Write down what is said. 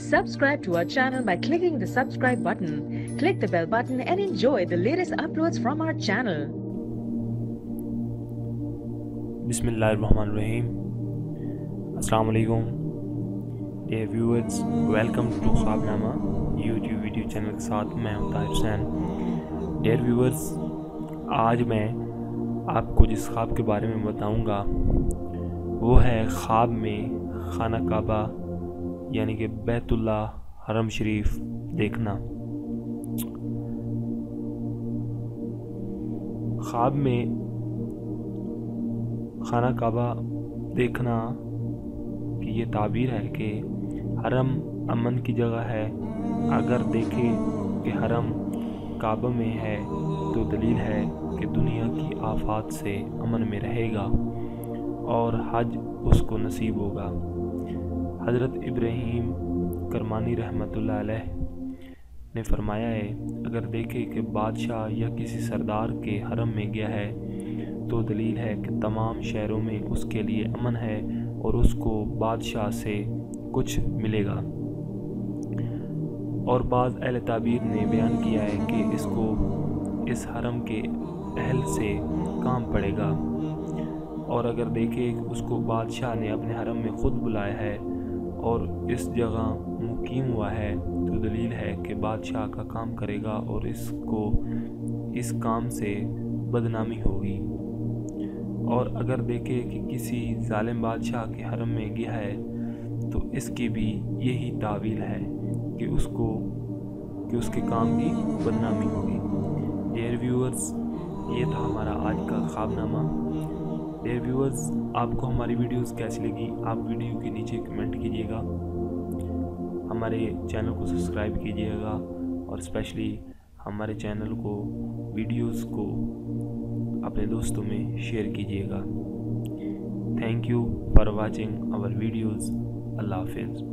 Subscribe to our channel by clicking the subscribe button. Click the bell button and enjoy the latest uploads from our channel. Bismillahirrahmanirrahim. Assalamu alaikum. Dear viewers, welcome to ख्वाबनामा YouTube video channel के साथ मैं हूं Tahir Hussain. Dear viewers, आज मैं आपको जिस ख्वाब के बारे में बताऊंगा वो है ख्वाब में खाना काबा यानी कि बैतुल्लाह हरम शरीफ देखना। ख्वाब में खाना काबा देखना कि ये ताबीर है कि हरम अमन की जगह है। अगर देखें कि हरम काबा में है तो दलील है कि दुनिया की आफात से अमन में रहेगा और हज उसको नसीब होगा। हज़रत इब्राहीम करमानी रहमतुल्लाह अलैह ने फरमाया है, अगर देखे कि बादशाह या किसी सरदार के हरम में गया है तो दलील है कि तमाम शहरों में उसके लिए अमन है और उसको बादशाह से कुछ मिलेगा। और बाज़ अहले ताबीर ने बयान किया है कि इसको इस हरम के अहल से काम पड़ेगा। और अगर देखे उसको बादशाह ने अपने हरम में ख़ुद बुलाया है और इस जगह मुकीम हुआ है तो दलील है कि बादशाह का काम करेगा और इसको इस काम से बदनामी होगी। और अगर देखे कि किसी जालिम बादशाह के हरम में गया है तो इसकी भी यही तावील है कि उसके काम की बदनामी होगी। डियर व्यूअर्स, ये था हमारा आज का ख्वाबनामा। डियर व्यूअर्स, आपको हमारी वीडियोस कैसी लगी आप वीडियो के नीचे कमेंट कीजिएगा, हमारे चैनल को सब्सक्राइब कीजिएगा और स्पेशली हमारे चैनल को वीडियोस को अपने दोस्तों में शेयर कीजिएगा। Thank you for watching our videos. अल्लाह हाफिज़।